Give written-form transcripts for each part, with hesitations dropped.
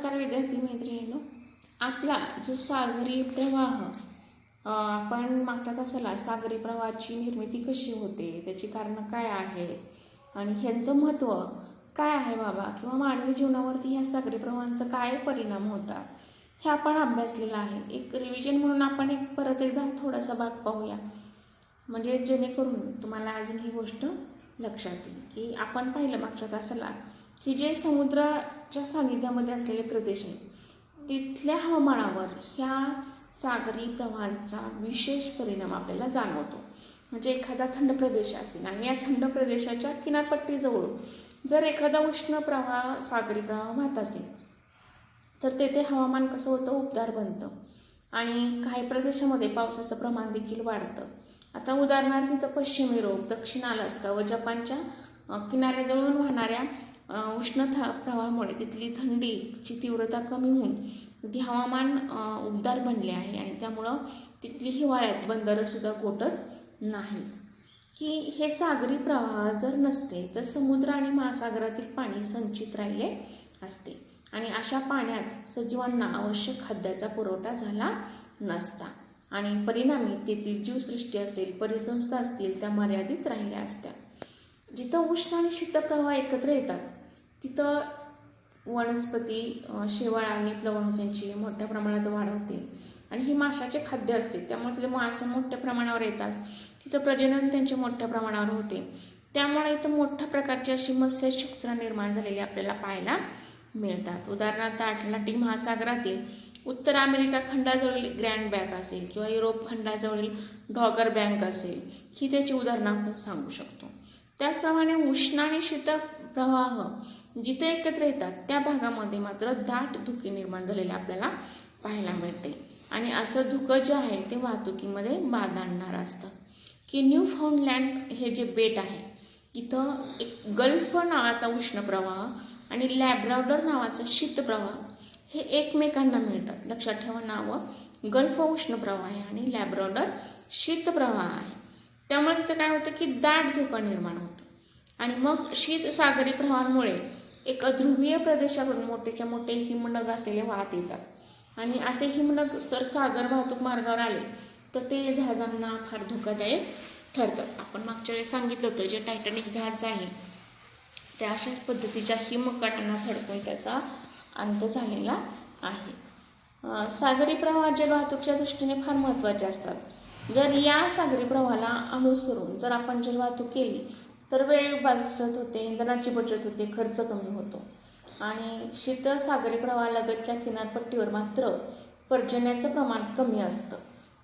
नमस्कार विद्यार्थी मैत्रिणींनो. आपला जो सागरी प्रवाह आपण मागच्या तासाला सागरी प्रवाहाची निर्मिती कशी होते, त्याची कारणं काय आहे आणि ह्यांचं महत्त्व काय आहे बाबा, किंवा मानवी जीवनावरती ह्या सागरी प्रवाहांचा काय परिणाम होता, हे आपण अभ्यासलेलं आहे. एक रिव्हिजन म्हणून आपण परत एकदा थोडासा भाग पाहूया, म्हणजे जेणेकरून तुम्हाला अजून ही गोष्ट लक्षात येईल की आपण पाहिलं मागच्या तासाला की जे समुद्राच्या सानिध्यामध्ये असलेले प्रदेश आहेत तिथल्या हवामानावर ह्या सागरी प्रवाहांचा विशेष परिणाम आपल्याला जाणवतो. म्हणजे एखादा थंड प्रदेश असेल आणि या थंड प्रदेशाच्या किनारपट्टीजवळून जर एखादा उष्ण प्रवाह सागरी प्रवाह वाहत असेल तर तेथे हवामान कसं होतं, उबदार बनतं आणि काही प्रदेशामध्ये पावसाचं प्रमाण देखील वाढतं. आता उदाहरणार्थ इथं पश्चिम युरोप, दक्षिण अलास्का व जपानच्या किनाऱ्याजवळून वाहणाऱ्या उष्णता प्रवाहामुळे तिथली थंडीची तीव्रता कमी होऊन ती हवामान उबदार बनले आहे आणि त्यामुळं तिथली हिवाळ्यात बंदरंसुद्धा गोठत नाहीत. की हे सागरी प्रवाह जर नसते तर समुद्र आणि महासागरातील पाणी संचित राहिले असते आणि अशा पाण्यात सजीवांना आवश्यक खाद्याचा पुरवठा झाला नसता आणि परिणामी तेथील जीवसृष्टी असेल, परिसंस्था असतील, त्या मर्यादित राहिल्या असत्या. जिथं उष्ण आणि शीतप्रवाह एकत्र येतात तिथं वनस्पती, शेवाळ आणि प्लवंग यांची मोठ्या प्रमाणात वाढ होते आणि ही माशाचे खाद्य असते, त्यामुळे तिथे मासे मोठ्या प्रमाणावर येतात. तिथं प्रजनन त्यांचे मोठ्या प्रमाणावर होते, त्यामुळे इथं मोठ्या प्रकारची अशी मत्स्यक्षेत्र निर्माण झालेली आपल्याला पाहायला मिळतात. उदाहरणार्थ अटलांटिक महासागरातील उत्तर अमेरिका खंडाजवळील ग्रँड बँक असेल किंवा युरोप खंडाजवळील डॉगर बँक असेल, ही त्याची उदाहरणं आपण सांगू शकतो. त्याचप्रमाणे उष्ण आणि शीत प्रवाह जिथे एकत्र येतात त्या भागामध्ये मात्र दाट धुके निर्माण झालेले आपल्याला पाहायला मिळते आणि असं धुकं जे आहे ते वाहतुकीमध्ये बाधा आणणारं असतं. की न्यूफाऊंडलँड हे जे बेट आहे इथं एक गल्फ नावाचा उष्ण प्रवाह आणि लॅब्राडॉर नावाचा शीत प्रवाह हे एकमेकांना मिळतात. लक्षात ठेवा, नावं गल्फ उष्ण प्रवाह आहे आणि लॅब्राडॉर शीत प्रवाह आहे. त्यामुळे तिथं काय होतं की दाट धुकं निर्माण होतं आणि मग शीत सागरी प्रवाहामुळे एक ध्रुवीय प्रदेशावरून मोठेच्या मोठे हिमनग असलेले वाहत येतात आणि असे हिमनग जर सागर वाहतूक मार्गावर आले तर ते जहाजांना फार धोकादायक ठरतात. आपण मागच्या वेळेस सांगितलं होतं जे टायटॅनिक जहाज आहे त्या अशाच पद्धतीच्या हिमकणांना थडकून त्याचा अंत झालेला आहे. सागरी प्रवाह जलवाहतूकच्या दृष्टीने फार महत्त्वाचे असतात. जर या सागरी प्रवाहाला अनुसरून जर आपण जलवाहतूक केली तर वेळ बचत होते, इंधनाची बचत होते, खर्च कमी होतो आणि शीत सागरी प्रवाहालगतच्या किनारपट्टीवर मात्र पर्जन्याचं प्रमाण कमी असतं.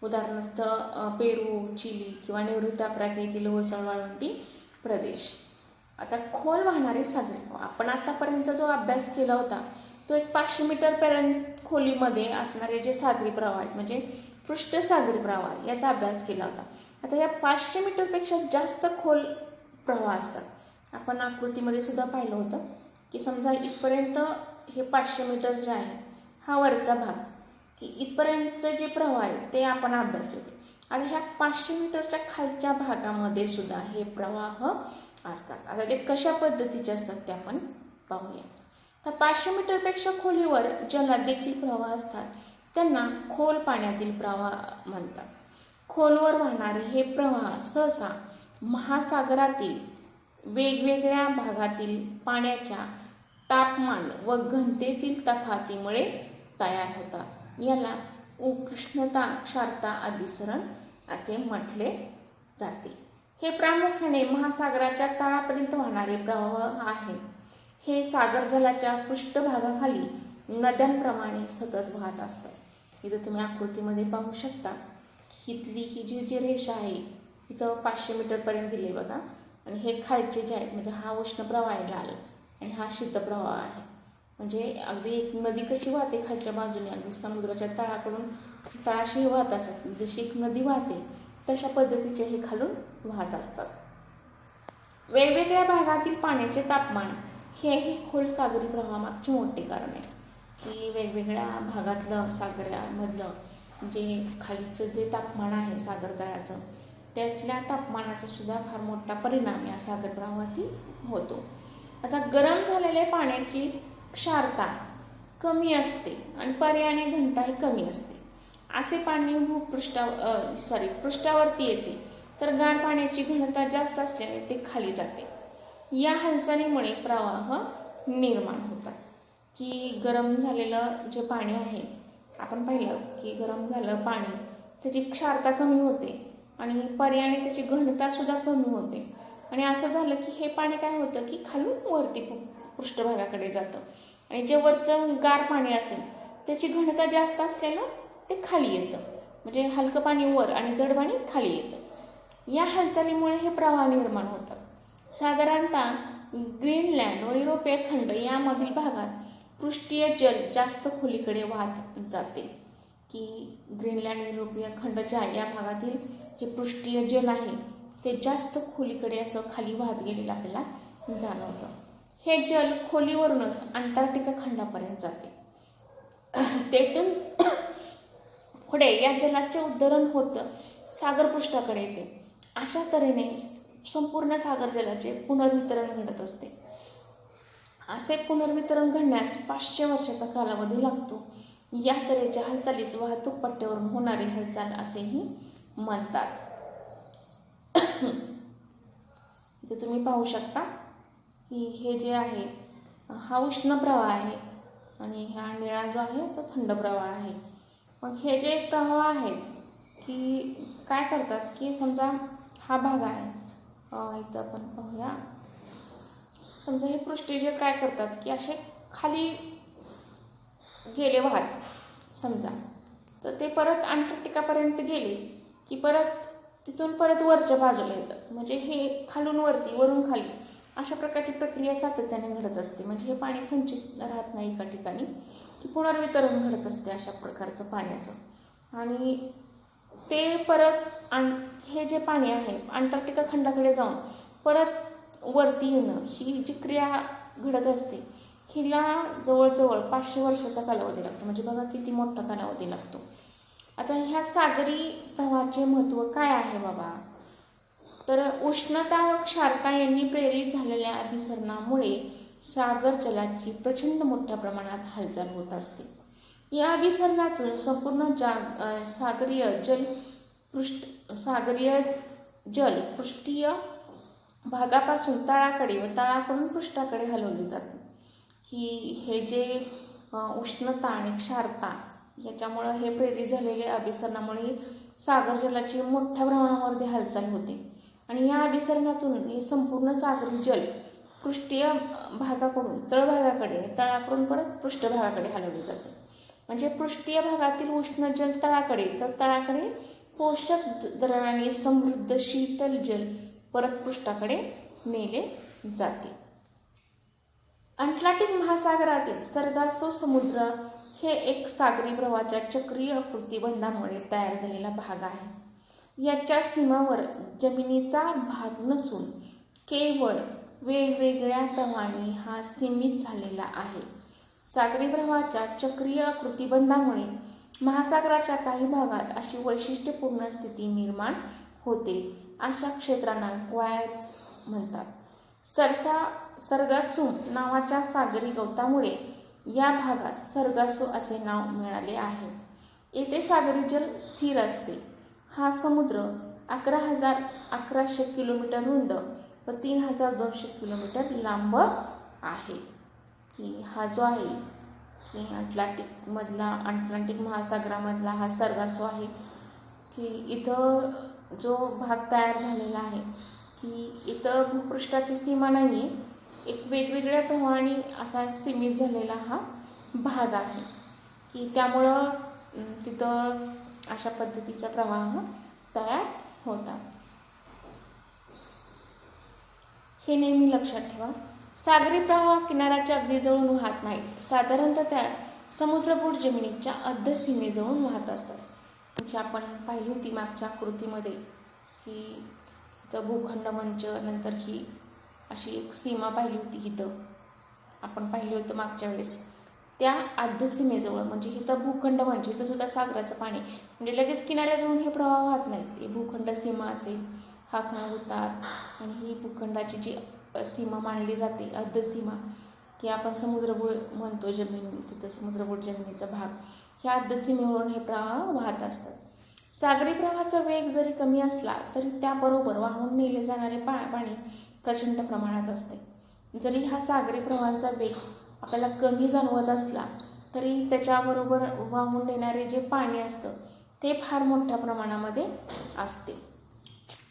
उदाहरणार्थ पेरू, चिली किंवा नैऋत्य आफ्रिकेतील ओसळ वाळवंटी प्रदेश. आता खोल वाहणारे सागरी प्रवाह आपण आतापर्यंतचा जो अभ्यास केला होता तो एक 500 मीटरपर्यंत खोलीमध्ये असणारे जे सागरी प्रवाह आहेत म्हणजे पृष्ठ सागरी प्रवाह याचा अभ्यास केला होता. आता या 500 मीटरपेक्षा जास्त खोल प्रवाह असतात. आपण आकृतीमध्ये सुद्धा पाहिलं होतं की समजा इथपर्यंत हे 500 मीटर जे आहे हा वरचा भाग, की इथपर्यंतचे जे प्रवाह आहेत ते आपण अभ्यासले होते. आणि ह्या 500 मीटरच्या खालच्या भागामध्ये सुद्धा हे प्रवाह असतात. आता ते कशा पद्धतीचे असतात ते आपण पाहूया. तर 500 मीटरपेक्षा खोलीवर ज्याला देखील प्रवाह असतात त्यांना खोल पाण्यातील प्रवाह म्हणतात. खोलवर वाहणारे हे प्रवाह सहसा महासागरातील वेगवेगळ्या भागातील पाण्याच्या तापमान व घनतेतील तफावतीमुळे तयार होतात. याला उष्णता क्षारता अभिसरण असे म्हटले जाते. हे प्रामुख्याने महासागराच्या तळापर्यंत वाहणारे प्रवाह आहेत. हे सागर जलाच्या पृष्ठभागाखाली नद्यांप्रमाणे सतत वाहत असतात. इथं तुम्ही आकृतीमध्ये पाहू शकता इथली ही जी रेषा आहे इथं 500 मीटरपर्यंत दिले बघा आणि हे खालचे जे आहेत म्हणजे हा उष्ण प्रवाह आहे लाल आणि हा शीत प्रवाह आहे. म्हणजे अगदी एक नदी कशी वाहते खालच्या बाजूने अगदी समुद्राच्या तळाकडून तळाशी वाहत असतात, जशी एक नदी वाहते तशा पद्धतीचे हे खालून वाहत असतात. वेगवेगळ्या भागातील पाण्याचे तापमान हेही खोल सागरी प्रवाहामागचे मोठे कारण आहे. की वेगवेगळ्या भागातलं सागरामधलं जे खालीचं जे तापमान आहे सागर तळाचं त्यातल्या तापमानाचा सुद्धा फार मोठा परिणाम या सागर प्रवाहातील होतो. आता गरम झालेल्या पाण्याची क्षारता कमी असते आणि पर्यायाने घनताही कमी असते. असे पाणी पृष्ठावरती येते, तर गार पाण्याची घनता जास्त असल्याने ते खाली जाते. या हालचालीमुळे प्रवाह निर्माण होतात. की गरम झालेलं जे पाणी आहे, आपण पाहिलं की गरम झालं पाणी, त्याची क्षारता कमी होते आणि पर्यायाने त्याची घनता सुद्धा कमी होते. आणि असं झालं की हे पाणी काय होतं की खालून वरती पृष्ठभागाकडे जातं आणि जे वरचं गार पाणी असेल त्याची घनता जास्त असलेलं ते खाली येतं. म्हणजे हलकं पाणी वर आणि जड पाणी खाली येतं. या हालचालीमुळे हे प्रवाह निर्माण होतात. साधारणतः ग्रीनलँड व युरोपीय खंड यामधील भागात पृष्ठीय जल जास्त खोलीकडे वाहत जाते. की ग्रीनलँड युरोपीय खंड जे आहे या भागातील जे पृष्ठीय जल आहे ते जास्त खोलीकडे असं खाली वाहत गेलेलं आपल्याला जाणवतं. हे जल खोलीवरूनच अंटार्क्टिका खंडापर्यंत जाते. तेथून पुढे या जलाचे उद्धरण होतं सागरपृष्ठाकडे येते. अशा तऱ्हेने संपूर्ण सागर जलाचे पुनर्वितरण घडत असते. असे पुनर्वितरण घडण्यास 500 वर्षाचा कालावधी लागतो. या तऱ्हेच्या हालचालीस वाहतूक पट्ट्यावरून होणारी हालचाल असेही म्हणतात. इथे तुम्ही पाहू शकता की हे जे आहे हा उष्ण प्रवाह आहे आणि हा निळा जो आहे तो थंड प्रवाह आहे. मग हे जे प्रवाह आहेत की काय करतात की समजा हा भाग आहे, इथं आपण पाहूया. समजा हे पृष्ठीय काय करतात की असे खाली गेले वाहत समजा, तर ते परत अंटार्क्टिकापर्यंत गेले की परत तिथून परत वरच्या बाजूला येतं. म्हणजे हे खालून वरती वरून खाली अशा प्रकारची प्रक्रिया सातत्याने घडत असते. म्हणजे हे पाणी संचित राहत नाही एका ठिकाणी, की पुनर्वितरण घडत असते अशा प्रकारचं पाण्याचं. आणि ते परत हे जे पाणी आहे अंटार्क्टिका खंडाकडे जाऊन परत वरती येणं ही जी क्रिया घडत असते हिला जवळजवळ 500 वर्षाचा कालावधी लागतो. म्हणजे बघा किती मोठा कालावधी लागतो. आता ह्या सागरी प्रवाहाचे महत्त्व काय आहे बाबा, तर उष्णता व क्षारता यांनी प्रेरित झालेल्या अभिसरणामुळे सागर जलाची प्रचंड मोठ्या प्रमाणात हालचाल होत असते. या अभिसरणातून संपूर्ण सागरीय जल पृष्ठीय भागापासून तळाकडे व तळाकडून पृष्ठाकडे हलवले जाते. की हे जे उष्णता आणि क्षारता याच्यामुळं हे प्रेरित झालेले अभिसरणामुळे सागर जलाची मोठ्या प्रमाणावरती हालचाल होते आणि या अभिसरणातून हे संपूर्ण सागरी जल पृष्ठीय भागाकडून तळभागाकडे, तळाकडून परत पृष्ठभागाकडे हलवले जाते. म्हणजे पृष्ठीय भागातील उष्ण जल तळाकडे, तर तळाकडे पोषक द्रव्यांनी समृद्ध शीतल जल परत पृष्ठाकडे नेले जाते. अटलांटिक महासागरातील सर्गासो समुद्र हे एक सागरी प्रवाहाच्या चक्रीय प्रतिबंधामुळे तयार झालेला भाग आहे. याच्या सीमावर जमिनीचा भाग नसून केवळ वेगवेगळ्या प्रवाहांनी हा सीमित झालेला आहे. सागरी प्रवाहाच्या चक्रीय प्रतिबंधामुळे महासागराच्या काही भागात अशी वैशिष्ट्यपूर्ण स्थिती निर्माण होते. अशा क्षेत्रांना ग्वायर्स म्हणतात. सर्गासो नावाच्या सागरी गवतामुळे या भागास सर्गासो असे नाव मिळाले आहे. येथे सागरी जल स्थिर असते. हा समुद्र 11,1100 किलोमीटर रुंद व 3,200 किलोमीटर लांब आहे. की हा जो आहे की अटलांटिक महासागरामधला हा सर्गासो आहे. की इथं जो भाग तयार झालेला आहे की इथं भूपृष्ठाची सीमा नाही आहे, एक वेगवेगळ्या प्रवाहाने असा सीमित झालेला हा भाग आहे. की त्यामुळं तिथं अशा पद्धतीचा प्रवाह तयार होतात. हे नेहमी लक्षात ठेवा. सागरी प्रवाह किनाऱ्याच्या अगदी जवळून वाहत नाहीत. साधारणतः त्या समुद्रपोट जमिनीच्या अर्धसीमेजवळून वाहत असतात. जी आपण पाहिली होती मागच्या आकृतीमध्ये की इथं भूखंड मंच, नंतर ही अशी एक सीमा पाहिली होती. इथं आपण पाहिलं होतं मागच्या वेळेस त्या अर्धसीमेजवळ, म्हणजे इथं भूखंड मंच, इथं सुद्धा सागराचं पाणी म्हणजे लगेच किनाऱ्याजवळून हे प्रवाह वाहत नाहीत. ही भूखंड सीमा असेल, हा खान उतार आणि ही भूखंडाची जी सीमा मानली जाते अर्धसीमा, की आपण समुद्रगुळ म्हणतो जमीन, तिथं समुद्रगुळ जमिनीचा भाग, ह्या हद्दसीमेवरून हे प्रवाह वाहत असतात. सागरी प्रवाहाचा वेग जरी कमी असला तरी त्याबरोबर वाहून नेले जाणारे पाणी प्रचंड प्रमाणात असते. जरी हा सागरी प्रवाहाचा वेग आपल्याला कमी जाणवत असला तरी त्याच्याबरोबर वाहून नेणारे जे पाणी असतं ते फार मोठ्या प्रमाणामध्ये असते.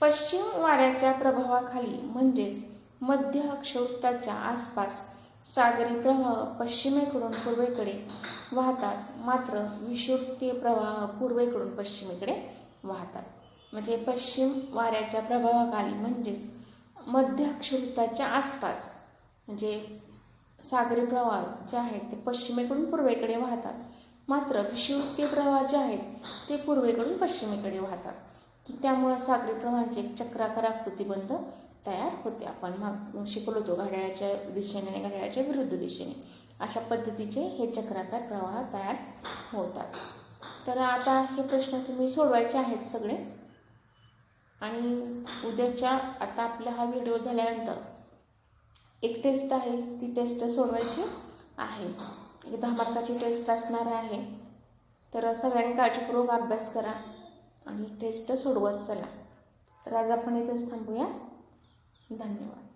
पश्चिम वाऱ्याच्या प्रभावाखाली म्हणजेच मध्य अक्षवृत्ताच्या आसपास सागरी प्रवाह पश्चिमेकडून पूर्वेकडे वाहतात, मात्र विषुववृत्तीय प्रवाह पूर्वेकडून पश्चिमेकडे वाहतात. म्हणजे पश्चिम वाऱ्याच्या प्रभावाखाली म्हणजेच मध्य अक्षवृत्ताच्या आसपास म्हणजे सागरी प्रवाह जे आहेत ते पश्चिमेकडून पूर्वेकडे वाहतात, मात्र विषुववृत्तीय प्रवाह जे आहेत ते पूर्वेकडून पश्चिमेकडे वाहतात. की त्यामुळं सागरी प्रवाहांची एक चक्राकार आकृतिबंध तयार होते. आपण मग शिकलो होतो घड्याळाच्या दिशेने आणि घड्याळाच्या विरुद्ध दिशेने अशा पद्धतीचे हे चक्राकार प्रवाह तयार होतात. तर आता हे प्रश्न तुम्ही सोडवायचे आहेत सगळे. आणि उद्याच्या आता आपला हा व्हिडिओ झाल्यानंतर एक टेस्ट आहे, ती टेस्ट सोडवायची आहे. एक 10 मार्काची टेस्ट असणार आहे. तर सगळ्यांनी काळजीपूर्वक अभ्यास करा आणि टेस्ट सोडवत चला. तर आज आपण इथेच थांबूया. धन्यवाद.